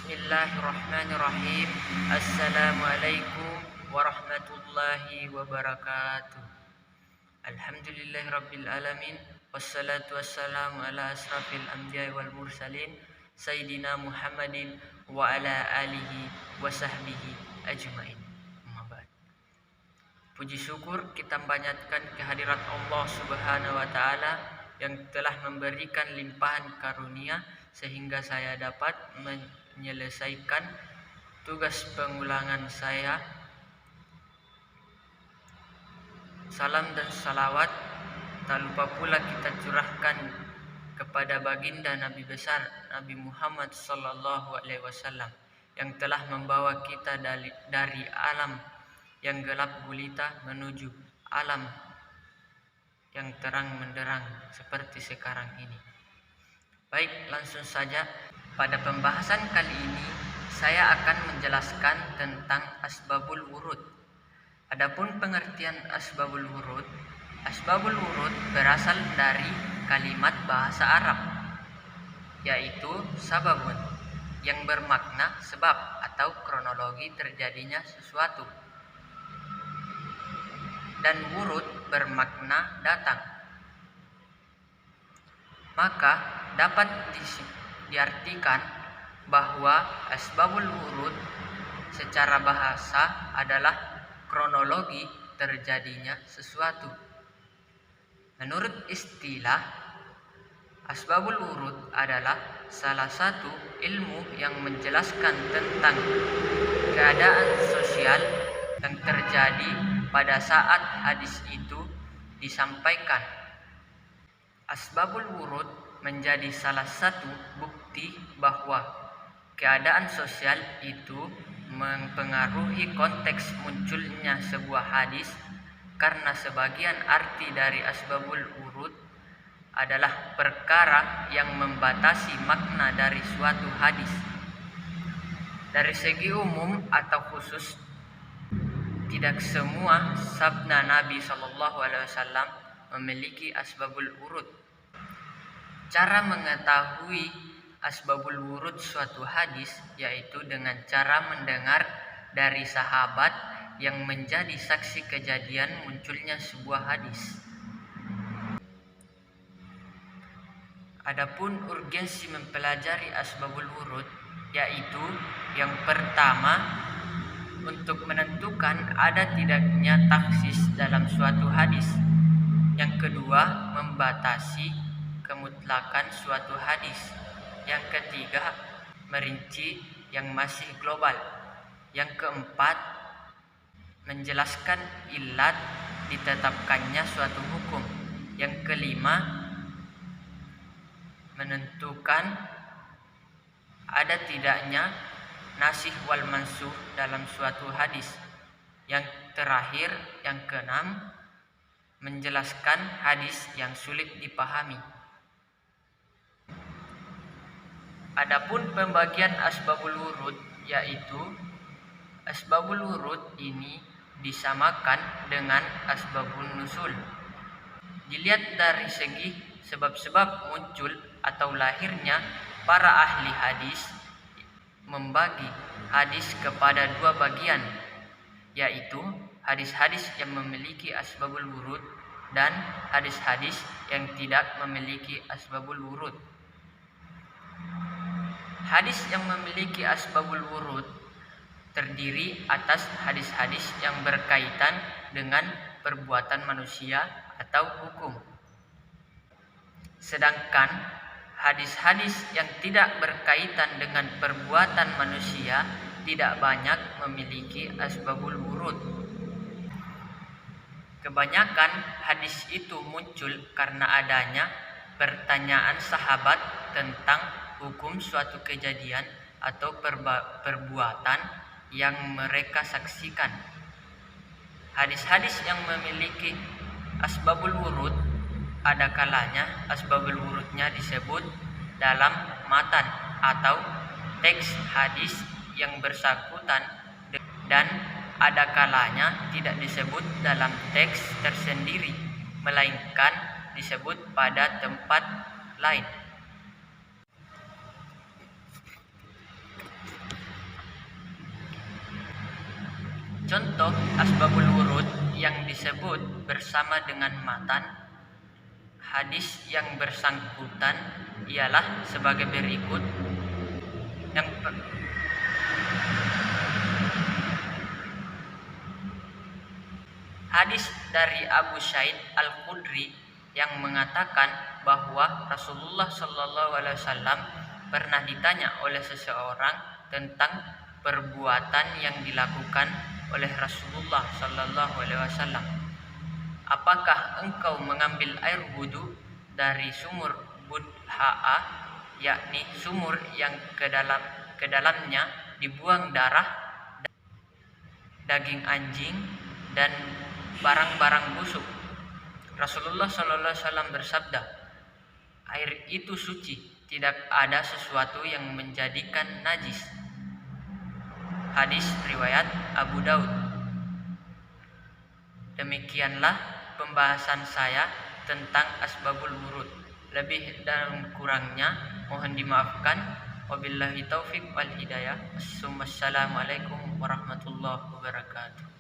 Bismillahirrahmanirrahim. Assalamualaikum warahmatullahi wabarakatuh. Alhamdulillahirabbil alamin. Wassalatu wassalamu ala asrafil anbiya'i wal mursalin Sayyidina Muhammadin wa ala alihi wa sahbihi ajmain. Puji syukur kita panjatkan kehadirat Allah Subhanahu wa taala yang telah memberikan limpahan karunia sehingga saya dapat menyelesaikan tugas pengulangan saya. Salam dan salawat tak lupa pula kita curahkan kepada baginda Nabi besar Nabi Muhammad sallallahu alaihi wasallam yang telah membawa kita dari alam yang gelap gulita menuju alam yang terang menderang seperti sekarang ini. Baik, langsung saja. Pada pembahasan kali ini saya akan menjelaskan tentang asbabul wurud. Adapun pengertian asbabul wurud berasal dari kalimat bahasa Arab, yaitu sababun, yang bermakna sebab atau kronologi terjadinya sesuatu, dan wurud bermakna datang. Maka dapat diartikan bahwa asbabul wurud secara bahasa adalah kronologi terjadinya sesuatu. Menurut istilah, asbabul wurud adalah salah satu ilmu yang menjelaskan tentang keadaan sosial yang terjadi pada saat hadis itu disampaikan. Asbabul wurud menjadi salah satu bukti bahwa keadaan sosial itu mempengaruhi konteks munculnya sebuah hadis, karena sebagian arti dari asbabul wurud adalah perkara yang membatasi makna dari suatu hadis. Dari segi umum atau khusus, tidak semua sabda Nabi SAW memiliki asbabul wurud. Cara mengetahui asbabul wurud suatu hadis yaitu dengan cara mendengar dari sahabat yang menjadi saksi kejadian munculnya sebuah hadis. Adapun urgensi mempelajari asbabul wurud, yaitu yang pertama, untuk menentukan ada tidaknya taksis dalam suatu hadis. Yang kedua, membatasi kemutlakan suatu hadis. Yang ketiga, merinci yang masih global. Yang keempat, menjelaskan ilat ditetapkannya suatu hukum. Yang kelima, menentukan ada tidaknya nasikh wal mansukh dalam suatu hadis. Yang terakhir, yang keenam, menjelaskan hadis yang sulit dipahami. Adapun pembagian asbabul wurud, yaitu asbabul wurud ini disamakan dengan asbabun nusul. Dilihat dari segi sebab-sebab muncul atau lahirnya, para ahli hadis membagi hadis kepada dua bagian, yaitu hadis-hadis yang memiliki asbabul wurud dan hadis-hadis yang tidak memiliki asbabul wurud. Hadis yang memiliki asbabul wurud terdiri atas hadis-hadis yang berkaitan dengan perbuatan manusia atau hukum. Sedangkan hadis-hadis yang tidak berkaitan dengan perbuatan manusia tidak banyak memiliki asbabul wurud. Kebanyakan hadis itu muncul karena adanya pertanyaan sahabat tentang hukum suatu kejadian atau perbuatan yang mereka saksikan. Hadis-hadis yang memiliki asbabul wurud, ada kalanya asbabul wurudnya disebut dalam matan atau teks hadis yang bersangkutan, dan ada kalanya tidak disebut dalam teks tersendiri, melainkan disebut pada tempat lain. Contoh asbabul wurud yang disebut bersama dengan matan hadis yang bersangkutan ialah sebagai berikut. Hadis dari Abu Sa'id Al-Khudri yang mengatakan bahwa Rasulullah Shallallahu Alaihi Wasallam pernah ditanya oleh seseorang tentang perbuatan yang dilakukan oleh Rasulullah Shallallahu Alaihi Wasallam. Apakah engkau mengambil air wudhu dari sumur budha'a, yakni sumur yang ke dalamnya dibuang darah, daging anjing, dan barang-barang busuk? Rasulullah Shallallahu Alaihi Wasallam bersabda, air itu suci, tidak ada sesuatu yang menjadikan najis. Hadis riwayat Abu Daud. Demikianlah pembahasan saya tentang asbabul wurud. Lebih dan kurangnya mohon dimaafkan. Wabillahi taufik wal hidayah. Wassalamualaikum warahmatullahi wabarakatuh.